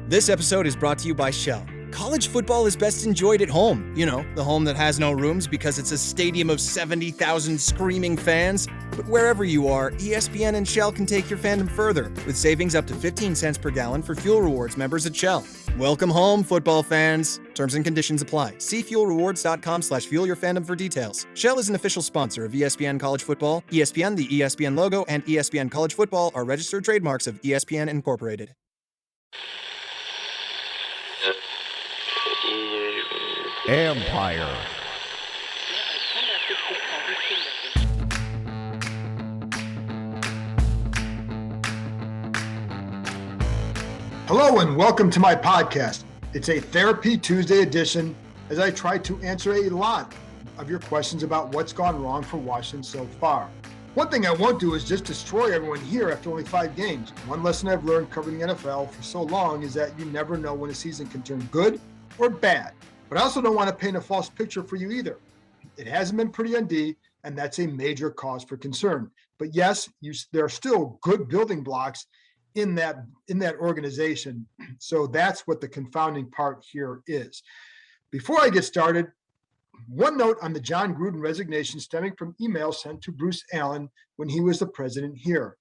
This episode is brought to you by Shell. College football is best enjoyed at home. You know, the home that has no rooms because it's a stadium of 70,000 screaming fans. But wherever you are, ESPN and Shell can take your fandom further with savings up to 15 cents per gallon for fuel rewards members at Shell. Welcome home, football fans. Terms and conditions apply. See fuelrewards.com/fuelyourfandom for details. Shell is an official sponsor of ESPN College Football. ESPN, the ESPN logo, and ESPN College Football are registered trademarks of ESPN Incorporated. Empire. Hello and welcome to my podcast. It's a Therapy Tuesday edition as I try to answer a lot of your questions about what's gone wrong for Washington so far. One thing I won't do is just destroy everyone here after only 5 games. One lesson I've learned covering the NFL for so long is that you never know when a season can turn good or bad. But I also don't want to paint a false picture for you either. It hasn't been pretty on D, and that's a major cause for concern. But yes, there are still good building blocks in that organization. So that's what the confounding part here is. Before I get started, one note on the Jon Gruden resignation stemming from emails sent to Bruce Allen when he was the president here.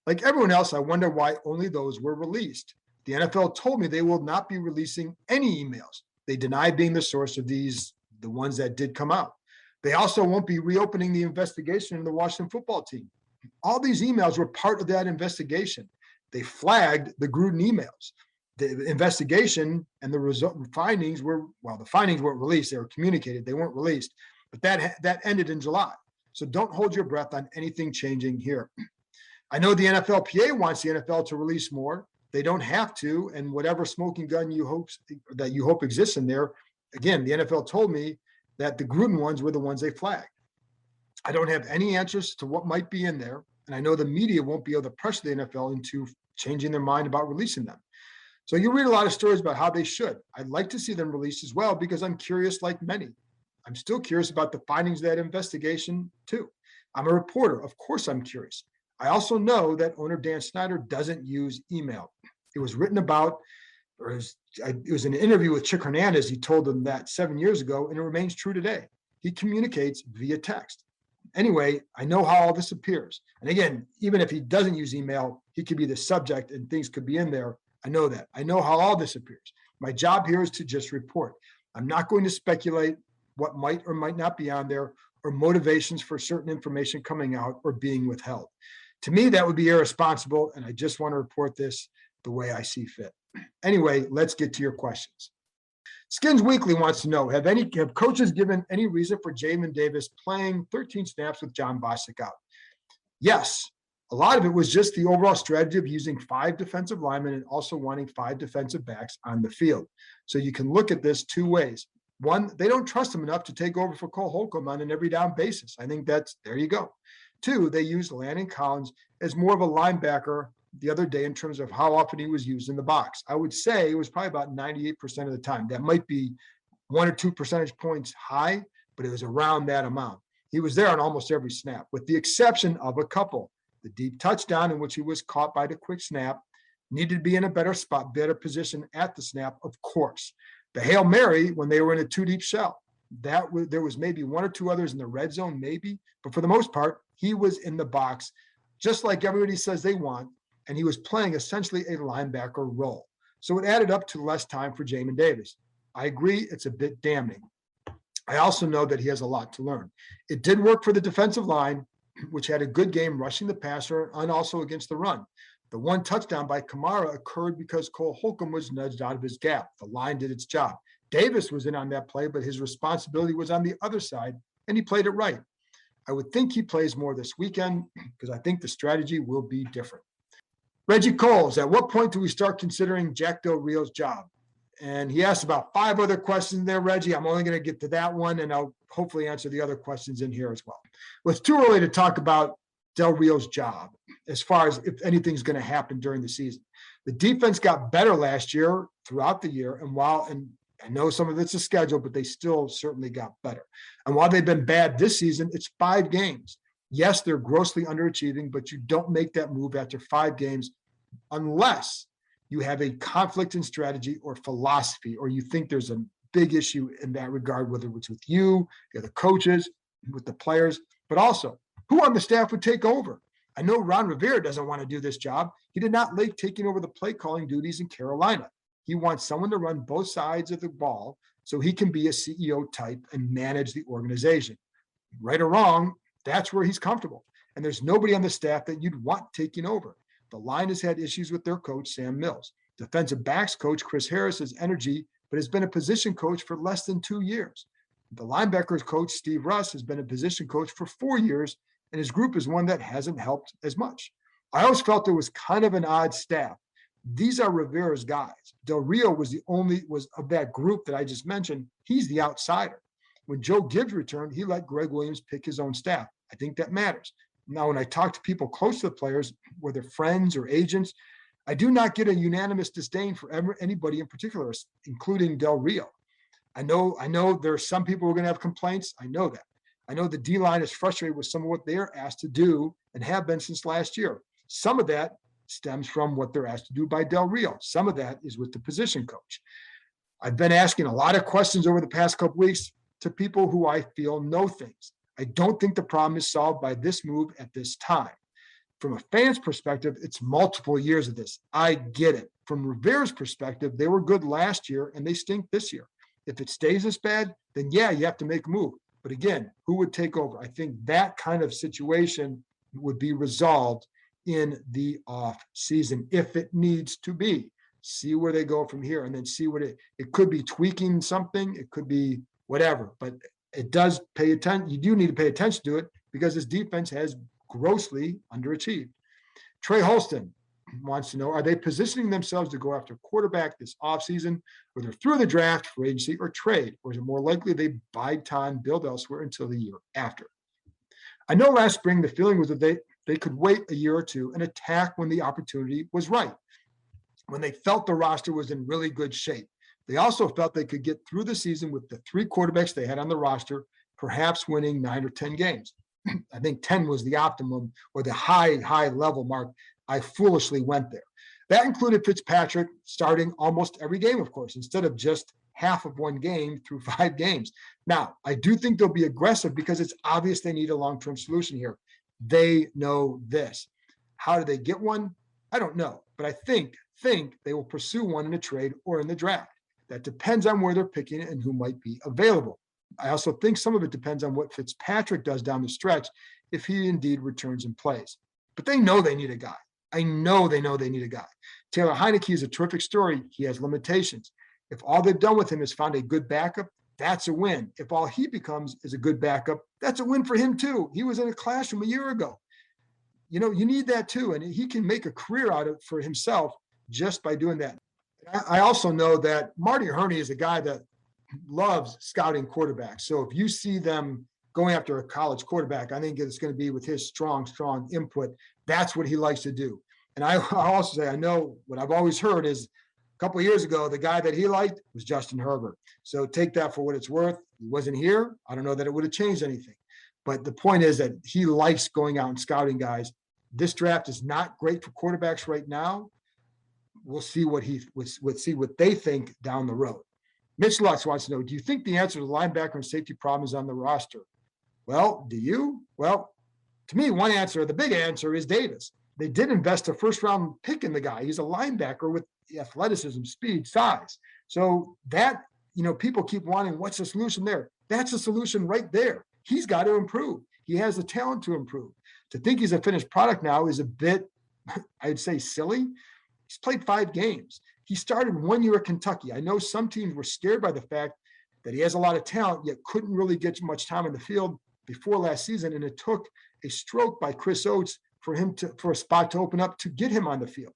Like everyone else, I wonder why only those were released. The NFL told me they will not be releasing any emails. They deny being the source of the ones that did come out. They also won't be reopening the investigation in the Washington football team. All these emails were part of that investigation. They flagged the Gruden emails. The investigation and the findings the findings weren't released. They were communicated. They weren't released. But that ended in July. So don't hold your breath on anything changing here. I know the NFLPA wants the NFL to release more. They don't have to, and whatever smoking gun you hope exists in there, again, the NFL told me that the Gruden ones were the ones they flagged. I don't have any answers to what might be in there, and I know the media won't be able to pressure the NFL into changing their mind about releasing them. So you read a lot of stories about how they should. I'd like to see them released as well because I'm curious like many. I'm still curious about the findings of that investigation too. I'm a reporter. Of course I'm curious. I also know that owner Dan Snyder doesn't use email. It was written about, it was an interview with Chick Hernandez. He told them that 7 years ago, and it remains true today. He communicates via text. Anyway, I know how all this appears. And again, even if he doesn't use email, he could be the subject and things could be in there. I know that. I know how all this appears. My job here is to just report. I'm not going to speculate what might or might not be on there or motivations for certain information coming out or being withheld. To me, that would be irresponsible, and I just want to report this the way I see fit. Anyway, let's get to your questions. Skins Weekly wants to know, have coaches given any reason for Jamin Davis playing 13 snaps with Jon Bostic out? Yes. A lot of it was just the overall strategy of using 5 defensive linemen and also wanting 5 defensive backs on the field. So you can look at this 2 ways. One, they don't trust him enough to take over for Cole Holcomb on an every down basis. I think there you go. 2, they used Landon Collins as more of a linebacker the other day in terms of how often he was used in the box. I would say it was probably about 98% of the time. That might be 1 or 2 percentage points high, but it was around that amount. He was there on almost every snap, with the exception of a couple. The deep touchdown in which he was caught by the quick snap, needed to be in a better spot, better position at the snap, of course. The Hail Mary, when they were in a 2-deep shell, there was maybe 1 or 2 others in the red zone, maybe. But for the most part, he was in the box, just like everybody says they want, and he was playing essentially a linebacker role. So it added up to less time for Jamin Davis. I agree, it's a bit damning. I also know that he has a lot to learn. It did work for the defensive line, which had a good game rushing the passer and also against the run. The 1 touchdown by Kamara occurred because Cole Holcomb was nudged out of his gap. The line did its job. Davis was in on that play, but his responsibility was on the other side, and he played it right. I would think he plays more this weekend because I think the strategy will be different. Reggie Coles, at what point do we start considering Jack Del Rio's job? And he asked about 5 other questions there, Reggie. I'm only going to get to that one, and I'll hopefully answer the other questions in here as well. Well, it's too early to talk about Del Rio's job as far as if anything's going to happen during the season. The defense got better last year throughout the year, and I know some of it's a schedule, but they still certainly got better. And while they've been bad this season, it's 5 games. Yes, they're grossly underachieving, but you don't make that move after 5 games unless you have a conflict in strategy or philosophy, or you think there's a big issue in that regard, whether it's with you, the other coaches, with the players, but also who on the staff would take over. I know Ron Rivera doesn't want to do this job. He did not like taking over the play calling duties in Carolina. He wants someone to run both sides of the ball so he can be a CEO type and manage the organization. Right or wrong, that's where he's comfortable. And there's nobody on the staff that you'd want taking over. The line has had issues with their coach, Sam Mills. Defensive backs coach Chris Harris has energy, but has been a position coach for less than 2 years. The linebackers coach, Steve Russ, has been a position coach for 4 years, and his group is one that hasn't helped as much. I always felt it was kind of an odd staff. These are Rivera's guys. Del Rio was of that group that I just mentioned. He's the outsider. When Joe Gibbs returned, he let Greg Williams pick his own staff. I think that matters. Now, when I talk to people close to the players, whether friends or agents, I do not get a unanimous disdain for anybody in particular, including Del Rio. I know there are some people who are going to have complaints. I know that. I know the D-line is frustrated with some of what they're asked to do and have been since last year. Some of that stems from what they're asked to do by Del Rio. Some of that is with the position coach. I've been asking a lot of questions over the past couple weeks to people who I feel know things. I don't think the problem is solved by this move at this time. From a fan's perspective, it's multiple years of this. I get it. From Rivera's perspective, they were good last year and they stink this year. If it stays this bad, then yeah, you have to make a move. But again, who would take over? I think that kind of situation would be resolved in the off season if it needs to be. See where they go from here and then see what it could be tweaking something. It could be whatever, but it does pay attention. You do need to pay attention to it because his defense has grossly underachieved. Trey Holston wants to know, are they positioning themselves to go after quarterback this offseason, whether through the draft, free agency, or trade? Or is it more likely they bide time, build elsewhere until the year after? I know last spring the feeling was that they could wait a year or two and attack when the opportunity was right, when they felt the roster was in really good shape. They also felt they could get through the season with the 3 quarterbacks they had on the roster, perhaps winning 9 or 10 games. I think 10 was the optimum or the high level mark. I foolishly went there. That included Fitzpatrick starting almost every game, of course, instead of just half of one game through 5 games. Now, I do think they'll be aggressive because it's obvious they need a long-term solution here. They know this. How do they get one? I don't know, but I think they will pursue one in a trade or in the draft. That depends on where they're picking and who might be available. I also think some of it depends on what Fitzpatrick does down the stretch if he indeed returns and plays. But they know they need a guy. I know they need a guy. Taylor Heinicke is a terrific story. He has limitations. If all they've done with him is found a good backup, that's a win. If all he becomes is a good backup, that's a win for him too. He was in a classroom a year ago. You know, you need that too. And he can make a career out of it for himself just by doing that. I also know that Marty Hurney is a guy that loves scouting quarterbacks. So if you see them going after a college quarterback, I think it's going to be with his strong input. That's what he likes to do. And I also say, I know what I've always heard is a couple of years ago, the guy that he liked was Justin Herbert. So take that for what it's worth. He wasn't here. I don't know that it would have changed anything. But the point is that he likes going out and scouting guys. This draft is not great for quarterbacks right now. We'll see what they think down the road. Mitch Lutz wants to know, do you think the answer to the linebacker and safety problem is on the roster? Well, do you? Well, to me, one answer, the big answer is Davis. They did invest a first-round pick in the guy. He's a linebacker with athleticism, speed, size. So that, people keep wanting, what's the solution there? That's a solution right there. He's got to improve. He has the talent to improve. To think he's a finished product now is a bit, I'd say, silly. He's played 5 games. He started 1 year at Kentucky. I know some teams were scared by the fact that he has a lot of talent, yet couldn't really get much time in the field before last season. And it took a stroke by Chris Oates for a spot to open up to get him on the field.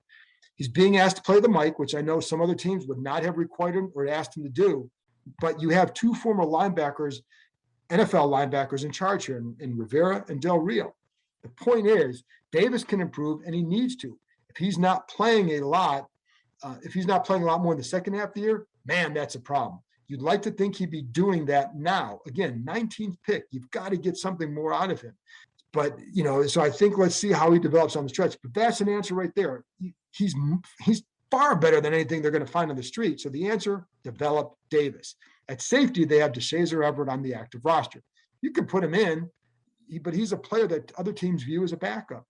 He's being asked to play the mic, which I know some other teams would not have required him or asked him to do. But you have 2 former linebackers, NFL linebackers in charge here in Rivera and Del Rio. The point is, Davis can improve, and he needs to. If he's not playing a lot, more in the second half of the year, man, that's a problem. You'd like to think he'd be doing that now. Again, 19th pick. You've got to get something more out of him. But, so I think let's see how he develops on the stretch. But that's an answer right there. He's far better than anything they're going to find on the street. So the answer, develop Davis. At safety, they have DeShazer Everett on the active roster. You can put him in, but he's a player that other teams view as a backup.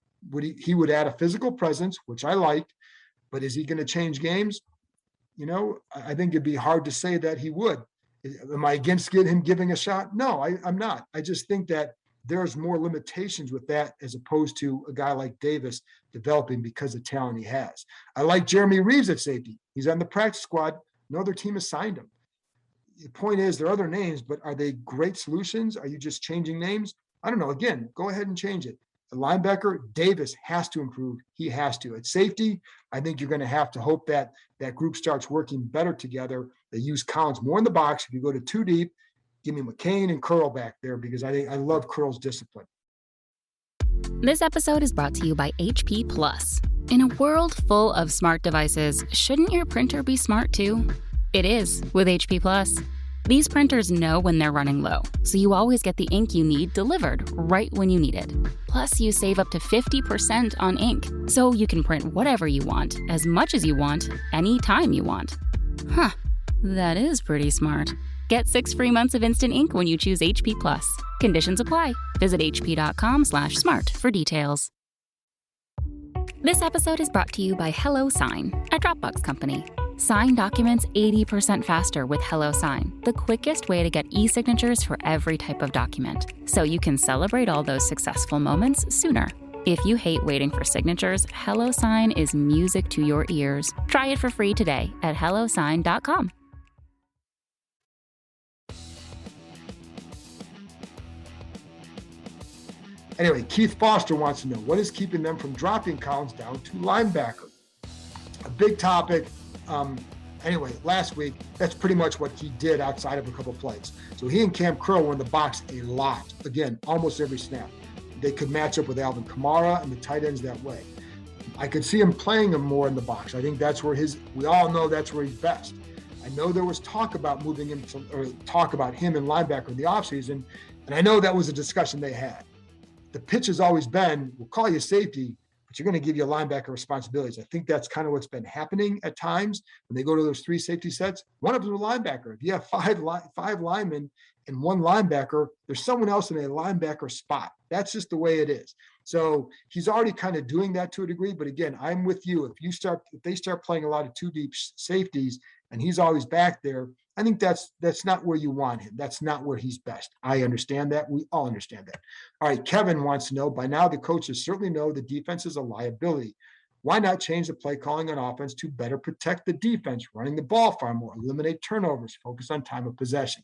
He would add a physical presence, which I liked, but is he going to change games? I think it'd be hard to say that he would. Am I against him giving a shot? No, I'm not. I just think that there's more limitations with that as opposed to a guy like Davis developing because of the talent he has. I like Jeremy Reeves at safety. He's on the practice squad. No other team has signed him. The point is, there are other names, but are they great solutions? Are you just changing names? I don't know. Again, go ahead and change it. The linebacker, Davis has to improve. He has to. At safety, I think you're going to have to hope that that group starts working better together. They use Collins more in the box. If you go to too deep, give me McCain and Curl back there because I love Curl's discipline. This episode is brought to you by HP Plus. In a world full of smart devices, shouldn't your printer be smart too? It is with HP Plus. These printers know when they're running low, so you always get the ink you need delivered right when you need it. Plus, you save up to 50% on ink, so you can print whatever you want, as much as you want, anytime you want. Huh, that is pretty smart. Get 6 free months of instant ink when you choose HP Plus. Conditions apply. Visit hp.com/smart for details. This episode is brought to you by HelloSign, a Dropbox company. Sign documents 80% faster with HelloSign, the quickest way to get e-signatures for every type of document, so you can celebrate all those successful moments sooner. If you hate waiting for signatures, HelloSign is music to your ears. Try it for free today at HelloSign.com. Anyway, Keith Foster wants to know, what is keeping them from dropping Collins down to linebacker? A big topic. Anyway, last week, that's pretty much what he did outside of a couple plays. So he and Cam Curl were in the box a lot. Again, almost every snap. They could match up with Alvin Kamara and the tight ends that way. I could see him playing him more in the box. I think that's where we all know that's where he's best. I know there was talk about moving him talk about him in linebacker in the offseason, and I know that was a discussion they had. The pitch has always been, we'll call you safety, but you're going to give you a linebacker responsibilities. I think that's kind of what's been happening at times when they go to those 3 safety sets. One of them is a linebacker. If you have five linemen and 1 linebacker, there's someone else in a linebacker spot. That's just the way it is. So he's already kind of doing that to a degree. But again, I'm with you. If they start playing a lot of 2 deep safeties and he's always back there, I think that's not where you want him. That's not where he's best. I understand that. We all understand that. All right, Kevin wants to know, by now the coaches certainly know the defense is a liability. Why not change the play calling on offense to better protect the defense, running the ball far more, eliminate turnovers, focus on time of possession?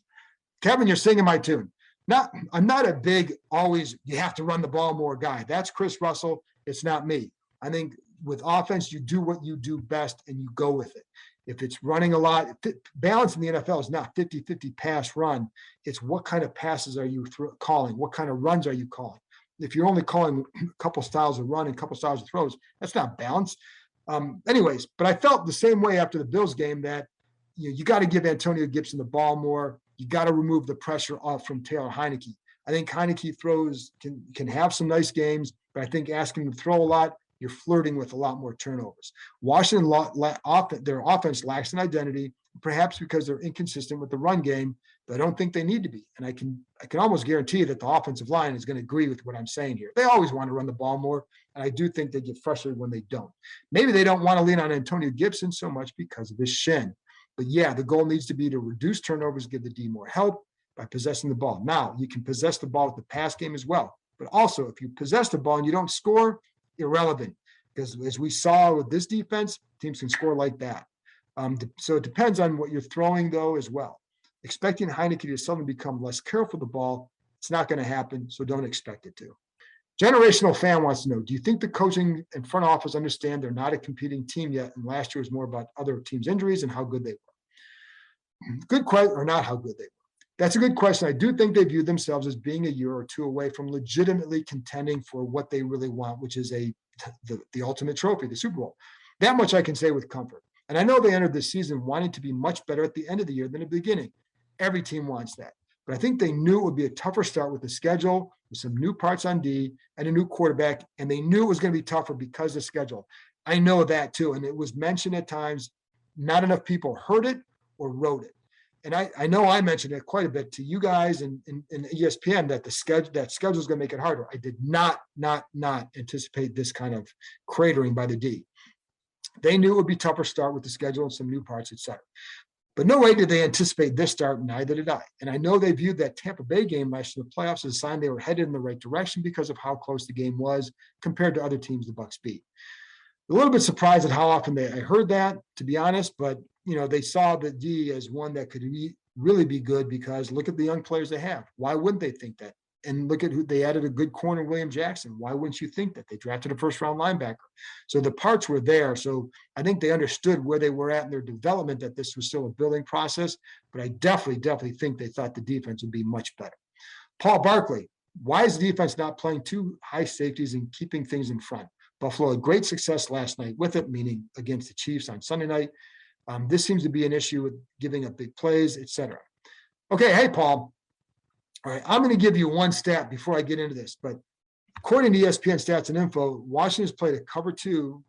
Kevin, you're singing my tune. I'm not a big always you have to run the ball more guy. That's Chris Russell. It's not me. I think with offense, you do what you do best and you go with it. If it's running a lot, balance in the NFL is not 50-50 pass run. It's what kind of passes are you calling? What kind of runs are you calling? If you're only calling a couple styles of run and a couple styles of throws, that's not balance. Anyways, but I felt the same way after the Bills game that you got to give Antonio Gibson the ball more. You got to remove the pressure off from Taylor Heinicke. I think Heinicke throws can have some nice games, but I think asking him to throw a lot, you're flirting with a lot more turnovers. Washington, their offense lacks an identity, perhaps because they're inconsistent with the run game, but I don't think they need to be. And I can almost guarantee that the offensive line is going to agree with what I'm saying here. They always want to run the ball more, and I do think they get frustrated when they don't. Maybe they don't want to lean on Antonio Gibson so much because of his shin. But yeah, the goal needs to be to reduce turnovers, give the D more help by possessing the ball. Now, you can possess the ball with the pass game as well. But also, if you possess the ball and you don't score, irrelevant. Because as we saw with this defense, teams can score like that. So it depends on what you're throwing, though, as well. Expecting Heinicke to suddenly become less careful with the ball, it's not going to happen, so don't expect it to. Generational fan wants to know, do you think the coaching and front office understand they're not a competing team yet, and last year was more about other teams' injuries and how good they were? Good question, or not how good they were. That's a good question. I do think they view themselves as being a year or two away from legitimately contending for what they really want, which is the ultimate trophy, the Super Bowl. That much I can say with comfort. And I know they entered this season wanting to be much better at the end of the year than the beginning. Every team wants that. But I think they knew it would be a tougher start with the schedule, with some new parts on D and a new quarterback, and they knew it was going to be tougher because of the schedule. I know that too. And it was mentioned at times, not enough people heard it or wrote it. And I know I mentioned it quite a bit to you guys and ESPN that schedule is going to make it harder. I did not anticipate this kind of cratering by the D. They knew it would be tougher start with the schedule and some new parts, et cetera. But no way did they anticipate this start, neither did I. And I know they viewed that Tampa Bay game last year in the playoffs as a sign they were headed in the right direction because of how close the game was compared to other teams the Bucs beat. A little bit surprised at how often I heard that, to be honest, but they saw the D as one that could really be good because look at the young players they have. Why wouldn't they think that? And look at who they added, a good corner, William Jackson. Why wouldn't you think that? They drafted a first-round linebacker. So the parts were there. So I think they understood where they were at in their development, that this was still a building process. But I definitely think they thought the defense would be much better. Paul Barkley, why is the defense not playing two high safeties and keeping things in front? Buffalo had great success last night with it, meaning against the Chiefs on Sunday night. This seems to be an issue with giving up big plays, et cetera. Okay, hey, Paul. All right, I'm going to give you one stat before I get into this, but according to ESPN Stats and Info, Washington's played a cover 2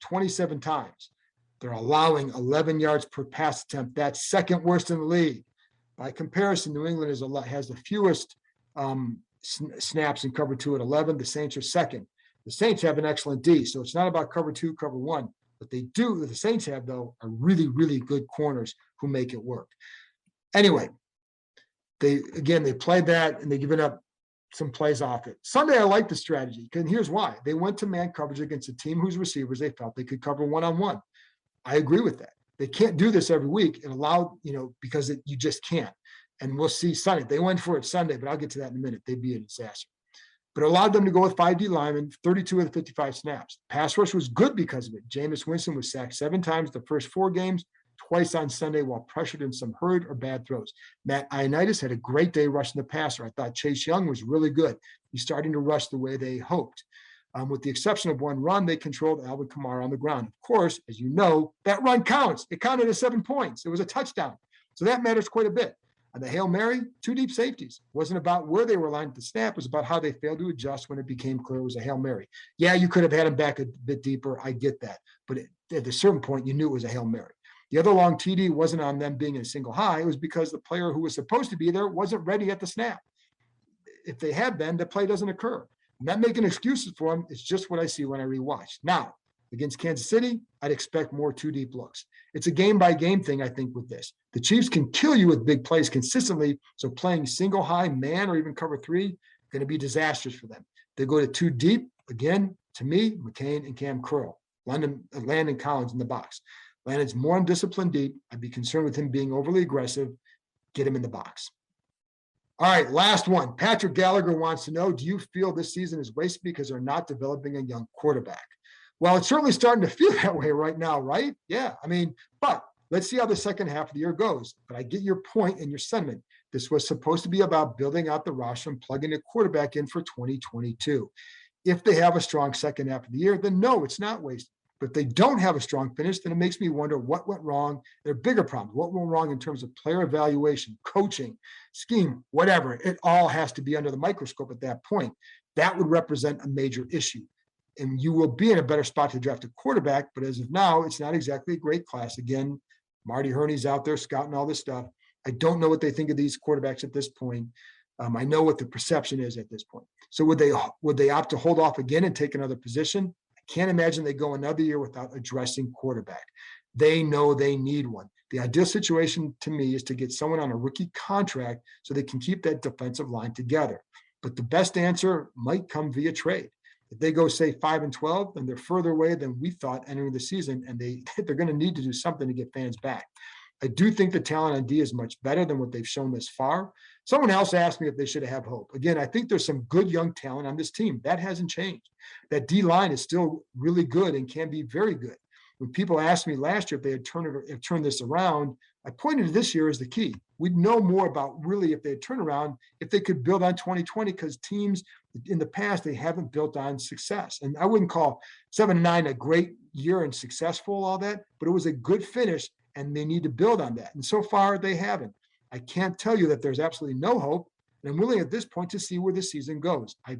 27 times. They're allowing 11 yards per pass attempt. That's second worst in the league. By comparison, New England has the fewest snaps in cover 2 at 11. The Saints are second. The Saints have an excellent D, so it's not about cover 2, cover 1. What the Saints have, though, are really, really good corners who make it work. Anyway, they played that and they've given up some plays off it. Sunday, I like the strategy, and here's why. They went to man coverage against a team whose receivers they felt they could cover one-on-one. I agree with that. They can't do this every week and allow, because you just can't. And we'll see Sunday. They went for it Sunday, but I'll get to that in a minute. They'd be a disaster. But it allowed them to go with 5 D linemen, 32 of the 55 snaps. Pass rush was good because of it. Jameis Winston was sacked 7 times the first 4 games, twice on Sunday while pressured in some hurried or bad throws. Matt Ioannidis had a great day rushing the passer. I thought Chase Young was really good. He's starting to rush the way they hoped. With the exception of one run, they controlled Alvin Kamara on the ground. Of course, as you know, that run counts. It counted as 7 points. It was a touchdown. So that matters quite a bit. On the Hail Mary, 2 deep safeties. It wasn't about where they were lined at the snap. It was about how they failed to adjust when it became clear it was a Hail Mary. Yeah, you could have had him back a bit deeper. I get that. But at a certain point, you knew it was a Hail Mary. The other long TD wasn't on them being in a single high. It was because the player who was supposed to be there wasn't ready at the snap. If they had been, the play doesn't occur. I'm not making excuses for them. It's just what I see when I rewatch. Now, against Kansas City, I'd expect more 2 deep looks. It's a game-by-game thing, I think, with this. The Chiefs can kill you with big plays consistently, so playing single high man or even cover 3 going to be disastrous for them. They go to 2 deep, again, to me, McCain and Cam Curl. Landon Collins in the box. Landon's more undisciplined deep. I'd be concerned with him being overly aggressive. Get him in the box. All right, last one. Patrick Gallagher wants to know, do you feel this season is wasted because they're not developing a young quarterback? Well, it's certainly starting to feel that way right now, right? Yeah, but let's see how the second half of the year goes. But I get your point and your sentiment. This was supposed to be about building out the roster and plugging a quarterback in for 2022. If they have a strong second half of the year, then no, it's not wasted. But if they don't have a strong finish, then it makes me wonder what went wrong. There are bigger problems. What went wrong in terms of player evaluation, coaching, scheme, whatever. It all has to be under the microscope at that point. That would represent a major issue. And you will be in a better spot to draft a quarterback. But as of now, it's not exactly a great class. Again, Marty Herney's out there scouting all this stuff. I don't know what they think of these quarterbacks at this point. I know what the perception is at this point. So would they opt to hold off again and take another position? I can't imagine they go another year without addressing quarterback. They know they need one. The ideal situation to me is to get someone on a rookie contract so they can keep that defensive line together. But the best answer might come via trade. If they go, say, 5-12, then they're further away than we thought entering the season, and they're going to need to do something to get fans back. I do think the talent on D is much better than what they've shown this far. Someone else asked me if they should have hope. Again, I think there's some good young talent on this team. That hasn't changed. That D line is still really good and can be very good. When people asked me last year if they had turned this around, I pointed to this year as the key. We'd know more about really if they had turned around, if they could build on 2020, because teams in the past, they haven't built on success. And I wouldn't call 7-9 a great year and successful, all that, but it was a good finish, and they need to build on that. And so far, they haven't. I can't tell you that there's absolutely no hope, and I'm willing at this point to see where this season goes. I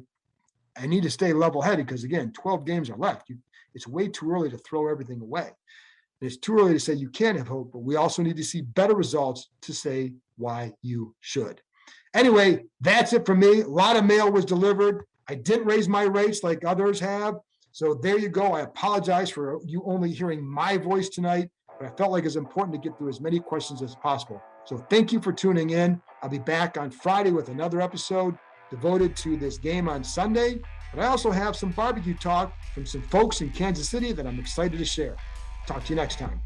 need to stay level-headed because, again, 12 games are left. It's way too early to throw everything away. It's too early to say you can't have hope, but we also need to see better results to say why you should. Anyway, that's it for me. A lot of mail was delivered. I didn't raise my rates like others have. So there you go. I apologize for you only hearing my voice tonight, but I felt like it's important to get through as many questions as possible. So thank you for tuning in. I'll be back on Friday with another episode devoted to this game on Sunday. But I also have some barbecue talk from some folks in Kansas City that I'm excited to share. Talk to you next time.